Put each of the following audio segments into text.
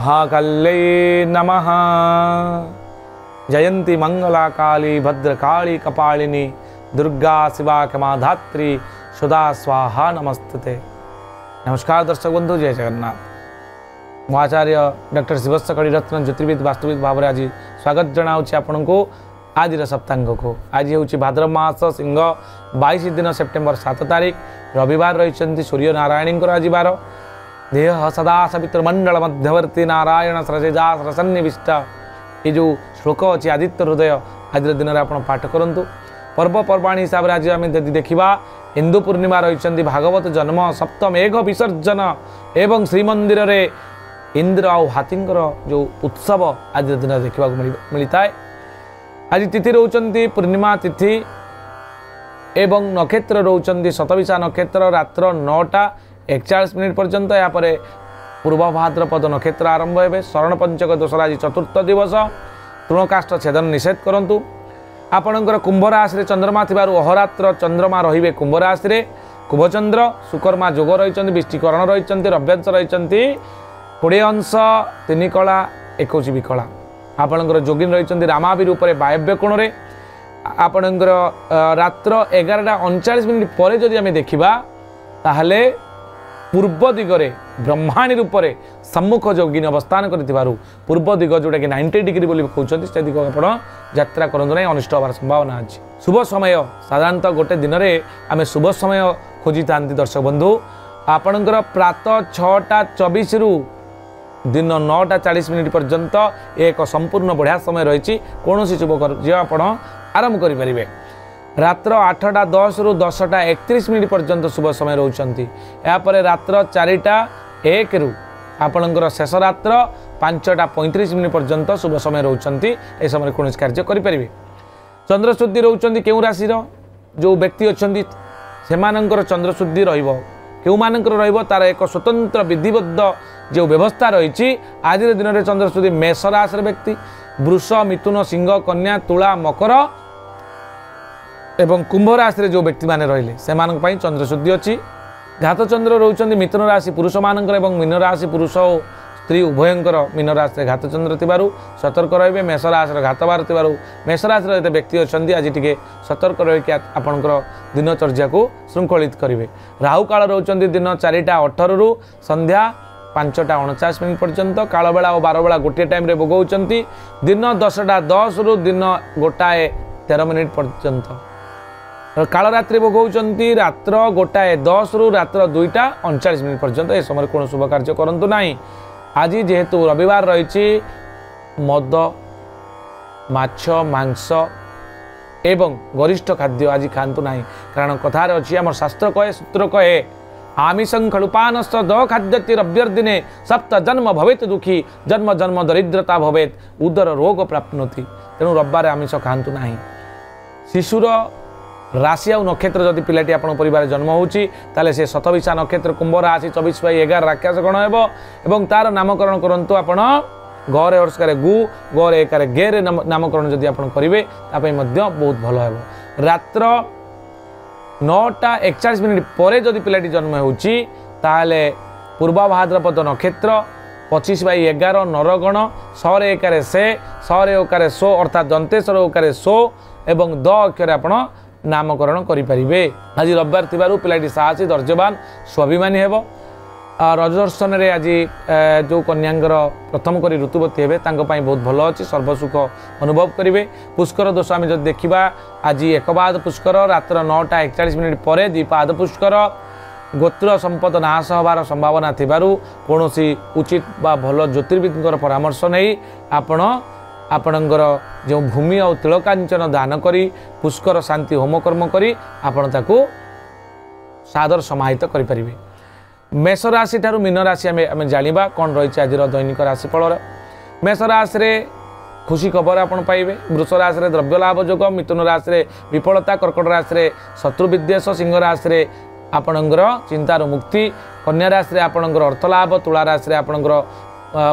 महाकाल्यै नमः। जयंती मंगला काली भद्रकाली कपालिनी दुर्गा शिवा क्षमा धात्री सुधा स्वाहा नमस्ते। नमस्कार दर्शक बंधु, जय जगन्नाथ। मो आचार्य डॉक्टर शिवस्ස कड़ीरत्न ज्योतिर्विद वास्तुविद भाव में आज स्वागत जनाऊँच आपण को आज सप्तांग को। आज हूँ भाद्रव मास सिंह 22 दिन सेप्टेम्बर 7 तारीख रविवार रही सूर्य नारायण आज बार। देह सदा सवितृमंडल मध्यवर्ती नारायण सरसेजा सरसन्निविष्ट ये जो श्लोक अच्छी आदित्य हृदय आज दिन में आप पाठ करूँ। पर्वपर्वाणी हिसाब से आज आम देखा हिंदू पूर्णिमा रही भागवत जन्म सप्तम मेघ विसर्जन एवं श्रीमंदिर रे इंद्र आउ हाथींकर जो उत्सव आज दिन देखा मिलता है। आज तिथि रोचंती पूर्णिमा तिथि एवं नक्षत्र रोचंती शतविशा नक्षत्र रात्र 9:41 पर्यंत। यापर पूर्व भाद्रपद नक्षत्र आरंभ हे। शरण पंचक दोसर आज चतुर्थ दिवस। तृणकाष्ठ छेदन निषेध करंतु। आपणकर कुंभ राशि चंद्रमा थिबारु अहोरात्र चंद्रमा रहिबे कुंभ राशि। कुंभचंद्र सुकर्मा जोग रही विष्टिकरण रही रव्यांश रही 20 अंश 3 कला 21 विकला। आपणकर जोगिन रही रामावि रूप में वायव्य कोण में। आपणकर रात्र 11:39 पर जदि आम देखा ताहले पूर्व दिगरे ब्रह्माणी रूप में सम्मुख जोगिनी अवस्थान करिथिबारु पूर्व दिग जोटा कि 90 डिग्री बोली कहउछन्ति से दिग आपण यात्रा करंतु नै, अनिष्ट होबार संभावना अछि। शुभ समय साधारणतः गोटे दिन में आम शुभ समय खोजी थांती दर्शक बंधु। आपणकर प्रातः 6:24 रु दिन 9:40 पर्यंत एक संपूर्ण बढ़िया समय रही। कौन शुभ कार्य आप आरंभ करें। रात्र 8:10 रु 10:31 पर्यंत शुभ समय रोचंती। यापर रात्र 4:01 रु आपणकर शेष रात्र 5:35 पर्यंत शुभ समय रोचंती। ए समय कौन कार्य करें। चंद्रशुद्धि रोचंती केउ राशि जो व्यक्ति अच्छा से चंद्रशुद्धि रहिबो केउ मानकर रहिबो तार एक स्वतंत्र विधिबद्ध जो व्यवस्था रही। आज दिन में चंद्रशुद्धि मेष राशि व्यक्ति वृष मिथुन सिंह कन्या तुला मकर एवं कुंभ राशि जो व्यक्ति माने रहिले से चंद्रशुद्धि अच्छी। घातचंद्र रोचंती मिथुन राशि पुरुष मानकर एवं मीन राशि पुरुष और स्त्री उभयंकर मीन राशि घातचंद्र थिबारु सतर्क रहिबे। मेष राशि घातबार थिबारु मेष राशि जो व्यक्ति अच्छी आज टिके सतर्क रही आपणकर दिनचर्या को श्रृंखलित करेंगे। राहु काल रोचंती दिन 4:18 रु संध्या 5:49 पर्यंत। कालबेला और बारबेला गोटे टाइम रे भोगौचंती। दिन 10:10 रु दिन 1:13 पर्यंत। कालरात्रि भोगौचंती रात्र 1:10 रु रात्र 2:39 पर्यंत। ए समय कौन शुभ कार्य करंतु नाही। आज जेहेतु रविवार रही मद माछ मांस एवं गरिष्ठ खाद्य आज खातु ना, कारण कथार अच्छी आम शास्त्र कहे सूत्र कहे आमिषं खलुपानश्च द खाद्यति रव्यर्दिने सप्त जन्म भवेत दुखी जन्म जन्म दरिद्रता भवेत उदर रोग प्राप्नोति। तेणु रविवार आमिष खातु ना। शिशुर राशि और नक्षत्र जदि पिलाटी आपण परिवार जन्म होची ताले से शतविशा नक्षत्र कुंभ राशि 24/11 राक्षस गण हेबो एवं तार नामकरण करंतु आपण गौरे अर्षकार गु गौरे एकार गेरे नामकरण जदि आपण करिवे तापय मध्य बहुत भलो हेबो। रात्र 9:41 पर जदि पिलाटी जन्म होची ताले पूर्व भाद्रपद नक्षत्र 25/11 नरगण सरे एकारे से सरे ओकारे सो अर्थात दंतेश्वर ओकारे सो एवं द अक्षर आपण नामकरण करें। आज रविवार थिबारु पिलाटी साहसी धैर्यवान स्वाभिमानी हेबो। रजदर्शन में आज जो कन्यांगर प्रथम करी ऋतुवती हेबे तांको पाई बहुत भलो अछि। सर्वसुख अनुभव करेंगे। पुष्कर दोष आम जब देखा आज एकपाद पुष्कर रात्र 9:41 पर द्विपाद पुष्कर। गोत्र संपद नाश होबार संभावना थिबारु कौनसी उचित बा भलो ज्योतिर्विदर परामर्श नहीं आपण आपणकर जो भूमि और तिलकांचन दान करी पुष्कर शांति होम कर्म करी आपण ताकू सादर समाहित करें। मेष राशि ठारू मीन राशि आम जाना कौन रही आज दैनिक राशिफल। मेष राशि खुशी खबर आप पाइबे। वृष राशि द्रव्य लाभ जोग। मिथुन राशि विफलता। कर्कट राशि शत्रु विद्वेष। सिंह राशि आपणकर चिंतार मुक्ति। कन्या राशि आपणकर अर्थलाभ। तुला राशि आपणकर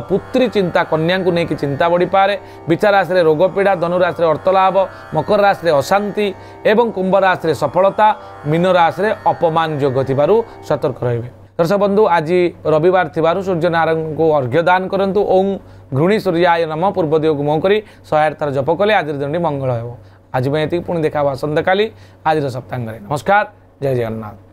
पुत्री चिंता कन्या को लेकिन चिंता बढ़ी पारे। विचार राशि रोग पीड़ा। धनु राशि अर्थलाभ। मकर राशि अशांति एवं कुंभ राशि सफलता। मीन राशि अपमान जोग थिबारु सतर्क रहिबे। दर्शक बंधु आज रविवार थिबारु सूर्य नारायण को अर्घ्य दान करंतु। ओं घृणी सूर्याय नमः पूर्व दिग मुह कर 108 जप कले आज दिन मंगल हो। आज पुणी देखा आसंता काली आज सप्तांग। नमस्कार, जय जगन्नाथ।